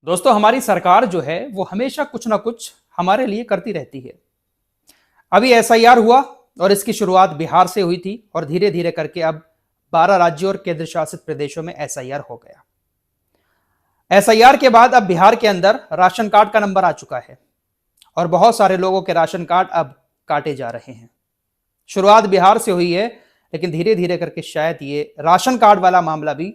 दोस्तों, हमारी सरकार जो है वो हमेशा कुछ ना कुछ हमारे लिए करती रहती है। अभी एसआईआर हुआ और इसकी शुरुआत बिहार से हुई थी और धीरे धीरे करके अब 12 राज्यों और केंद्र शासित प्रदेशों में एसआईआर हो गया। एसआईआर के बाद अब बिहार के अंदर राशन कार्ड का नंबर आ चुका है और बहुत सारे लोगों के राशन कार्ड अब काटे जा रहे हैं। शुरुआत बिहार से हुई है, लेकिन धीरे धीरे करके शायद ये राशन कार्ड वाला मामला भी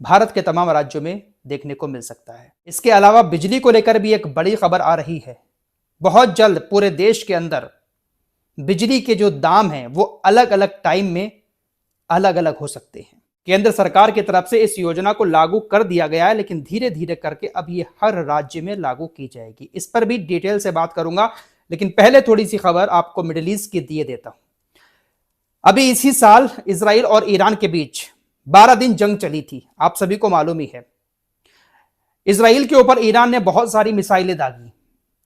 भारत के तमाम राज्यों में देखने को मिल सकता है। इसके अलावा बिजली को लेकर भी एक बड़ी खबर आ रही है। बहुत जल्द पूरे देश के अंदर बिजली के जो दाम हैं वो अलग अलग टाइम में अलग अलग हो सकते हैं। केंद्र सरकार की तरफ से इस योजना को लागू कर दिया गया है, लेकिन धीरे धीरे करके अब ये हर राज्य में लागू की जाएगी। इस पर भी डिटेल से बात करूंगा, लेकिन पहले थोड़ी सी खबर आपको मिडिल ईस्ट की दिए देता हूं। अभी इसी साल इजराइल और ईरान के बीच 12 दिन जंग चली थी, आप सभी को मालूम ही है। इजराइल के ऊपर ईरान ने बहुत सारी मिसाइलें दागी।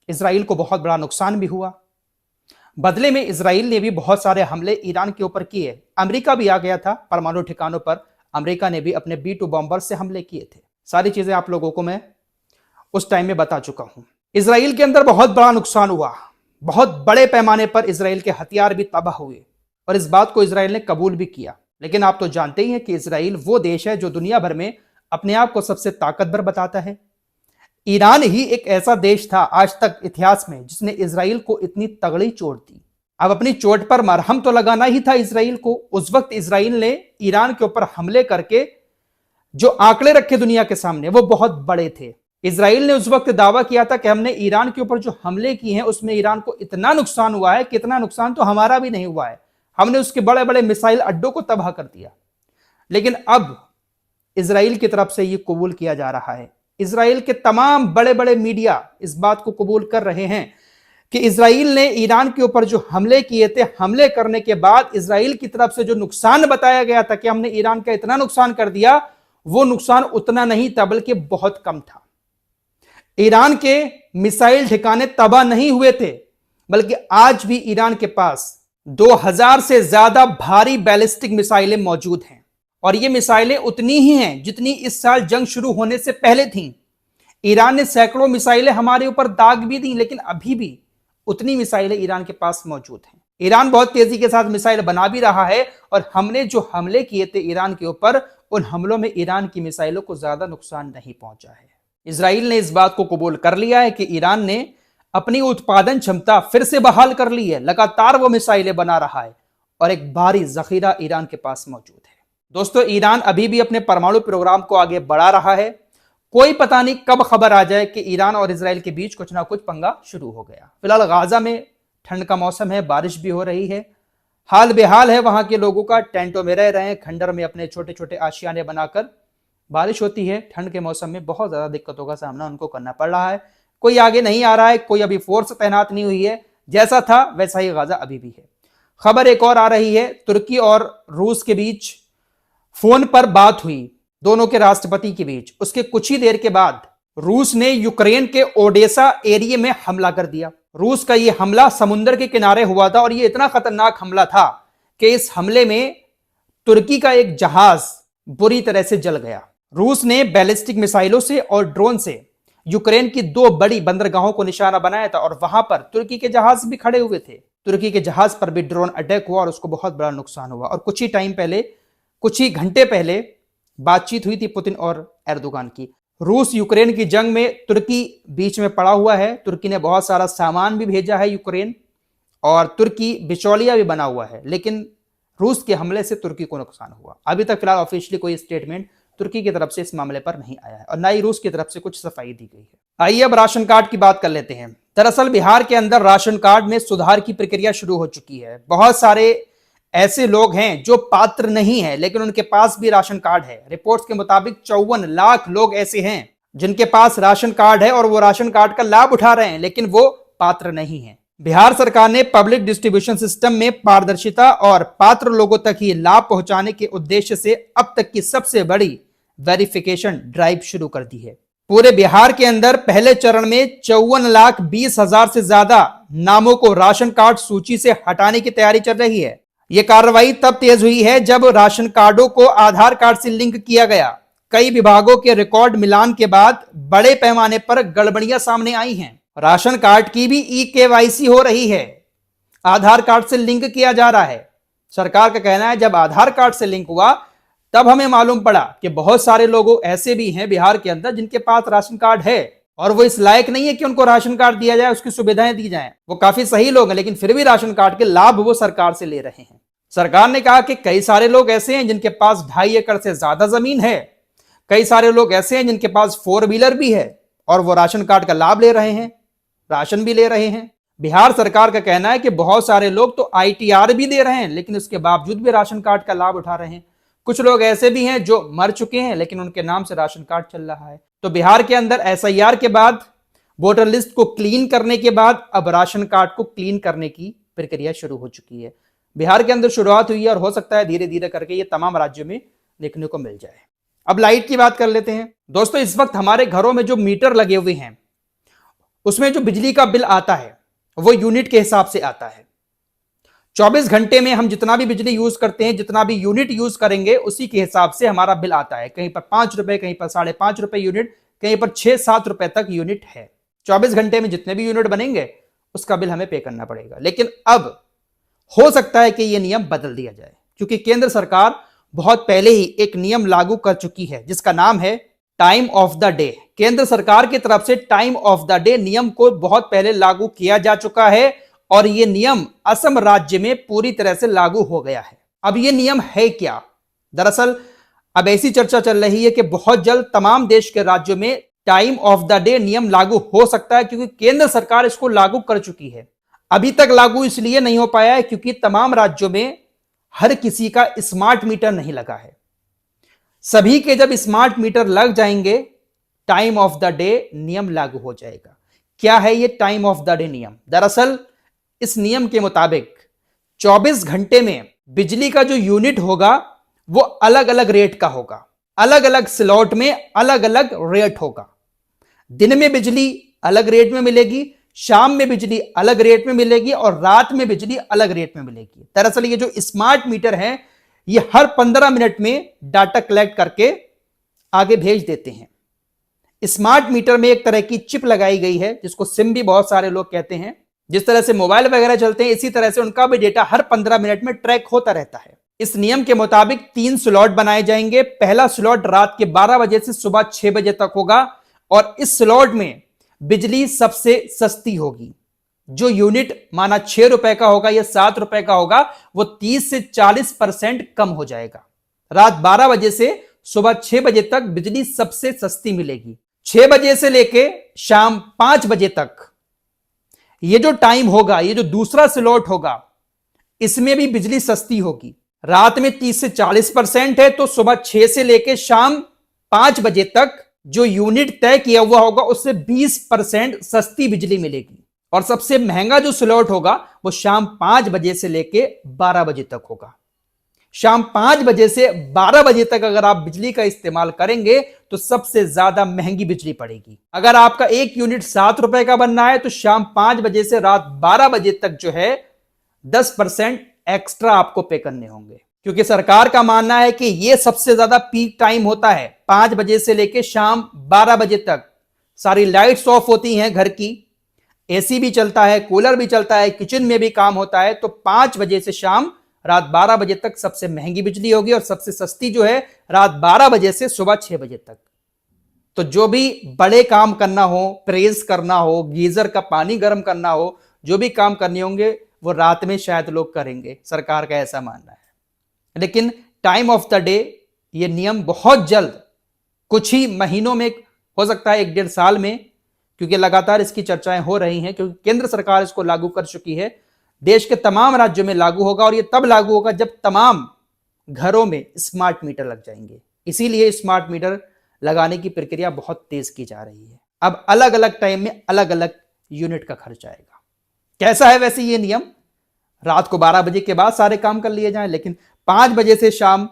इजराइल को बहुत बड़ा नुकसान भी हुआ। बदले में इजराइल ने भी बहुत सारे हमले ईरान के ऊपर किए। अमेरिका भी आ गया था परमाणु ठिकानों पर। अमेरिका ने भी अपने B-2 बॉम्बर से हमले किए थे। सारी चीजें आप लोगों को मैं उस टाइम में बता चुका हूं। इजराइल के अंदर बहुत बड़ा नुकसान हुआ। बहुत बड़े पैमाने पर इजराइल के हथियार भी तबाह हुए और इस बात को इजराइल ने कबूल भी किया। लेकिन आप तो जानते ही हैं कि इजराइल वो देश है जो दुनिया भर में अपने आप को सबसे ताकतवर बताता है। ईरान ही एक ऐसा देश था आज तक इतिहास में जिसने इजराइल को इतनी तगड़ी चोट दी। अब अपनी चोट पर मरहम तो लगाना ही था इजराइल को। उस वक्त इजराइल ने ईरान के ऊपर हमले करके जो आंकड़े रखे दुनिया के सामने वो बहुत बड़े थे। इजराइल ने उस वक्त दावा किया था कि हमने ईरान के ऊपर जो हमले किए हैं उसमें ईरान को इतना नुकसान हुआ है, कितना नुकसान तो हमारा भी नहीं हुआ है, हमने उसके बड़े बड़े मिसाइल अड्डों को तबाह कर दिया। लेकिन अब इजराइल की तरफ से यह कबूल किया जा रहा है। इजराइल के तमाम बड़े बड़े मीडिया इस बात को कबूल कर रहे हैं कि इजराइल ने ईरान के ऊपर जो हमले किए थे, हमले करने के बाद इजराइल की तरफ से जो नुकसान बताया गया था कि हमने ईरान का इतना नुकसान कर दिया, वो नुकसान उतना नहीं था बल्कि बहुत कम था। ईरान के मिसाइल ठिकाने तबाह नहीं हुए थे, बल्कि आज भी ईरान के पास 2000 से ज्यादा भारी बैलिस्टिक मिसाइलें मौजूद हैं और ये मिसाइलें उतनी ही हैं जितनी इस साल जंग शुरू होने से पहले थीं। ईरान ने सैकड़ों मिसाइलें हमारे ऊपर दाग भी दी, लेकिन अभी भी उतनी मिसाइलें ईरान के पास मौजूद हैं। ईरान बहुत तेजी के साथ मिसाइल बना भी रहा है और हमने जो हमले किए थे ईरान के ऊपर, उन हमलों में ईरान की मिसाइलों को ज्यादा नुकसान नहीं पहुंचा है। इजराइल ने इस बात को कबूल कर लिया है कि ईरान ने अपनी उत्पादन क्षमता फिर से बहाल कर ली है। लगातार वो मिसाइलें बना रहा है और एक भारी जखीरा ईरान के पास मौजूद है। दोस्तों, ईरान अभी भी अपने परमाणु प्रोग्राम को आगे बढ़ा रहा है। कोई पता नहीं कब खबर आ जाए कि ईरान और इजराइल के बीच कुछ ना कुछ पंगा शुरू हो गया। फिलहाल गाजा में ठंड का मौसम है, बारिश भी हो रही है, हाल बेहाल है वहां के लोगों का। टेंटों में रह रहे हैं, खंडर में अपने छोटे छोटे आशियाने बनाकर। बारिश होती है, ठंड के मौसम में बहुत ज्यादा दिक्कतों का सामना उनको करना पड़ रहा है। कोई आगे नहीं आ रहा है, कोई अभी फोर्स तैनात नहीं हुई है। जैसा था वैसा ही गाजा अभी भी है। खबर एक और आ रही है, तुर्की और रूस के बीच फोन पर बात हुई, दोनों के राष्ट्रपति के बीच। उसके कुछ ही देर के बाद रूस ने यूक्रेन के ओडेसा एरिया में हमला कर दिया। रूस का यह हमला समुद्र के किनारे हुआ था और यह इतना खतरनाक हमला था कि इस हमले में तुर्की का एक जहाज बुरी तरह से जल गया। रूस ने बैलिस्टिक मिसाइलों से और ड्रोन से यूक्रेन की 2 बड़ी बंदरगाहों को निशाना बनाया था और वहां पर तुर्की के जहाज भी खड़े हुए थे। तुर्की के जहाज पर भी ड्रोन अटैक हुआ और उसको बहुत बड़ा नुकसान हुआ। और कुछ ही घंटे पहले बातचीत हुई थी पुतिन और एर्दोगान की। रूस यूक्रेन की जंग में तुर्की बीच में पड़ा हुआ है। तुर्की ने बहुत सारा सामान भी भेजा है यूक्रेन और तुर्की बिचौलिया भी बना हुआ है, लेकिन रूस के हमले से तुर्की को नुकसान हुआ। अभी तक फिलहाल ऑफिशियली कोई स्टेटमेंट तुर्की की तरफ से इस मामले पर नहीं आया है और ना ही रूस की तरफ से कुछ सफाई दी गई है। आइए अब राशन कार्ड की बात कर लेते हैं। दरअसल बिहार के अंदर राशन कार्ड में सुधार की प्रक्रिया शुरू हो चुकी है। बहुत सारे ऐसे लोग हैं जो पात्र नहीं है लेकिन उनके पास भी राशन कार्ड है। रिपोर्ट्स के मुताबिक 54 लाख लोग ऐसे हैं जिनके पास राशन कार्ड है और वो राशन कार्ड का लाभ उठा रहे हैं, लेकिन वो पात्र नहीं है। बिहार सरकार ने पब्लिक डिस्ट्रीब्यूशन सिस्टम में पारदर्शिता और पात्र लोगों तक ही लाभ पहुंचाने के उद्देश्य से अब तक की सबसे बड़ी वेरिफिकेशन ड्राइव शुरू कर दी है। पूरे बिहार के अंदर पहले चरण में 54,20,000 से ज्यादा नामों को राशन कार्ड सूची से हटाने की तैयारी चल रही है। यह कार्रवाई तब तेज हुई है जब राशन कार्डों को आधार कार्ड से लिंक किया गया। कई विभागों के रिकॉर्ड मिलान के बाद बड़े पैमाने पर गड़बड़ियां सामने आई हैं। राशन कार्ड की भी ई-केवाईसी हो रही है, आधार कार्ड से लिंक किया जा रहा है। सरकार का कहना है जब आधार कार्ड से लिंक हुआ तब हमें मालूम पड़ा कि बहुत सारे लोग ऐसे भी हैं बिहार के अंदर जिनके पास राशन कार्ड है और वो इस लायक नहीं है कि उनको राशन कार्ड दिया जाए, उसकी सुविधाएं दी जाएं। वो काफी सही लोग हैं लेकिन फिर भी राशन कार्ड के लाभ वो सरकार से ले रहे हैं। सरकार ने कहा कि कई सारे लोग ऐसे हैं जिनके पास 2.5 एकड़ से ज्यादा जमीन है, कई सारे लोग ऐसे हैं जिनके पास 4 व्हीलर भी है और वो राशन कार्ड का लाभ ले रहे हैं, राशन भी ले रहे हैं। बिहार सरकार का कहना है कि बहुत सारे लोग तो ITR भी दे रहे हैं लेकिन उसके बावजूद भी राशन कार्ड का लाभ उठा रहे हैं। कुछ लोग ऐसे भी हैं जो मर चुके हैं लेकिन उनके नाम से राशन कार्ड चल रहा है। तो बिहार के अंदर SIR के बाद, वोटर लिस्ट को क्लीन करने के बाद अब राशन कार्ड को क्लीन करने की प्रक्रिया शुरू हो चुकी है। बिहार के अंदर शुरुआत हुई है और हो सकता है धीरे धीरे करके ये तमाम राज्यों में देखने को मिल जाए। अब लाइट की बात कर लेते हैं। दोस्तों, इस वक्त हमारे घरों में जो मीटर लगे हुए हैं उसमें जो बिजली का बिल आता है वो यूनिट के हिसाब से आता है। 24 घंटे में हम जितना भी बिजली यूज करते हैं, जितना भी यूनिट यूज करेंगे उसी के हिसाब से हमारा बिल आता है। कहीं पर 5 रुपए, कहीं पर 5.5 रुपए यूनिट, कहीं पर 6-7 रुपए तक यूनिट है। 24 घंटे में जितने भी यूनिट बनेंगे उसका बिल हमें पे करना पड़ेगा। लेकिन अब हो सकता है कि यह नियम बदल दिया जाए क्योंकि केंद्र सरकार बहुत पहले ही एक नियम लागू कर चुकी है जिसका नाम है टाइम ऑफ द डे। केंद्र सरकार की तरफ से टाइम ऑफ द डे नियम को बहुत पहले लागू किया जा चुका है और यह नियम असम राज्य में पूरी तरह से लागू हो गया है। अब यह नियम है क्या? दरअसल अब ऐसी चर्चा चल रही है कि बहुत जल्द तमाम देश के राज्यों में टाइम ऑफ द डे नियम लागू हो सकता है क्योंकि केंद्र सरकार इसको लागू कर चुकी है। अभी तक लागू इसलिए नहीं हो पाया है क्योंकि तमाम राज्यों में हर किसी का स्मार्ट मीटर नहीं लगा है। सभी के जब स्मार्ट मीटर लग जाएंगे टाइम ऑफ द डे नियम लागू हो जाएगा। क्या है ये टाइम ऑफ द डे नियम? दरअसल इस नियम के मुताबिक 24 घंटे में बिजली का जो यूनिट होगा वो अलग अलग रेट का होगा, अलग अलग स्लॉट में अलग अलग रेट होगा। दिन में बिजली अलग रेट में मिलेगी, शाम में बिजली अलग रेट में मिलेगी और रात में बिजली अलग रेट में मिलेगी। दरअसल ये जो स्मार्ट मीटर है ये हर 15 मिनट में डाटा कलेक्ट करके आगे भेज देते हैं। स्मार्ट मीटर में एक तरह की चिप लगाई गई है जिसको सिम भी बहुत सारे लोग कहते हैं। जिस तरह से मोबाइल वगैरह चलते हैं इसी तरह से उनका भी डेटा हर 15 मिनट में ट्रैक होता रहता है। इस नियम के मुताबिक 3 स्लॉट बनाए जाएंगे। पहला स्लॉट रात के 12 बजे से सुबह 6 बजे तक होगा और इस स्लॉट में बिजली सबसे सस्ती होगी। जो यूनिट माना 6 रुपए का होगा या 7 रुपए का होगा वो 30 से 40% कम हो जाएगा। रात 12 बजे से सुबह 6 बजे तक बिजली सबसे सस्ती मिलेगी। 6 बजे से लेके शाम 5 बजे तक ये जो टाइम होगा, ये जो दूसरा स्लॉट होगा, इसमें भी बिजली सस्ती होगी। रात में 30 से 40% है तो सुबह 6 से लेके शाम 5 बजे तक जो यूनिट तय किया हुआ होगा उससे 20% सस्ती बिजली मिलेगी। और सबसे महंगा जो स्लॉट होगा वो शाम 5 बजे से लेके 12 बजे तक होगा। शाम 5 बजे से 12 बजे तक अगर आप बिजली का इस्तेमाल करेंगे तो सबसे ज्यादा महंगी बिजली पड़ेगी। अगर आपका एक यूनिट 7 रुपए का बनना है तो शाम 5 बजे से रात 12 बजे तक जो है 10% एक्स्ट्रा आपको पे करने होंगे क्योंकि सरकार का मानना है कि यह सबसे ज्यादा पीक टाइम होता है। 5 बजे से लेकर शाम 12 बजे तक सारी लाइट्स ऑफ होती हैं, घर की एसी भी चलता है, कूलर भी चलता है, किचन में भी काम होता है। तो 5 बजे से शाम रात 12 बजे तक सबसे महंगी बिजली होगी और सबसे सस्ती जो है रात 12 बजे से सुबह 6 बजे तक। तो जो भी बड़े काम करना हो, प्रेस करना हो, गीजर का पानी गर्म करना हो, जो भी काम करने होंगे वो रात में शायद लोग करेंगे, सरकार का ऐसा मानना है। लेकिन टाइम ऑफ द डे ये नियम बहुत जल्द, कुछ ही महीनों में, हो सकता है 1-1.5 साल में, क्योंकि लगातार इसकी चर्चाएं हो रही हैं क्योंकि केंद्र सरकार इसको लागू कर चुकी है। देश के तमाम राज्यों में लागू होगा और यह तब लागू होगा जब तमाम घरों में स्मार्ट मीटर लग जाएंगे। इसीलिए स्मार्ट मीटर लगाने की प्रक्रिया बहुत तेज की जा रही है। अब अलग अलग टाइम में अलग अलग यूनिट का खर्च आएगा। कैसा है वैसे ये नियम? रात को 12 बजे के बाद सारे काम कर लिए जाएं, लेकिन 5 बजे से शाम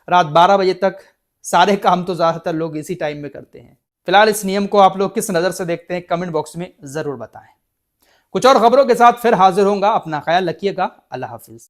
रात 12 बजे तक सारे काम तो ज्यादातर लोग इसी टाइम में करते हैं। फिलहाल इस नियम को आप लोग किस नजर से देखते हैं कमेंट बॉक्स में जरूर बताएं। कुछ और खबरों के साथ फिर हाजिर होऊंगा। अपना ख्याल रखिएगा। अल्लाह हाफिज।